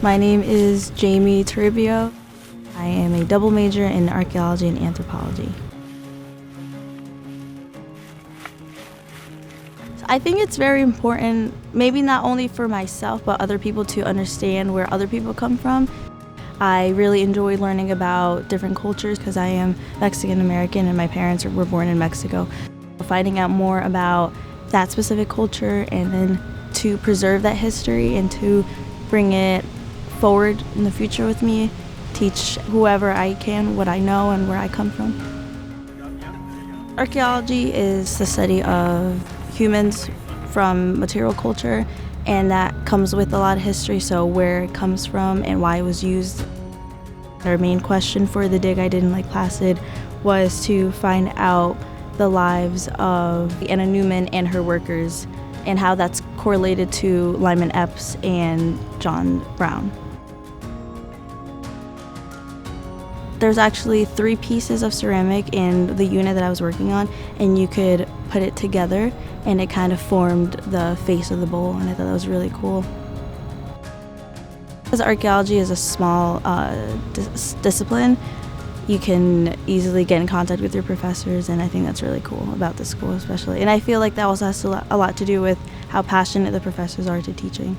My name is Jeimi Toribio. I am a double major in archaeology and anthropology. I think it's very important, maybe not only for myself, but other people to understand where other people come from. I really enjoy learning about different cultures because I am Mexican American and my parents were born in Mexico. Finding out more about that specific culture and then to preserve that history and to bring it forward in the future with me, teach whoever I can what I know and where I come from. Archaeology is the study of humans from material culture, and that comes with a lot of history, so where it comes from and why it was used. Our main question for the dig I did in Lake Placid was to find out the lives of Anna Newman and her workers and how that's correlated to Lyman Epps and John Brown. There's actually 3 pieces of ceramic in the unit that I was working on, and you could put it together and it kind of formed the face of the bowl, and I thought that was really cool. Because archaeology is a small discipline, you can easily get in contact with your professors, and I think that's really cool about the school especially. And I feel like that also has a lot to do with how passionate the professors are to teaching.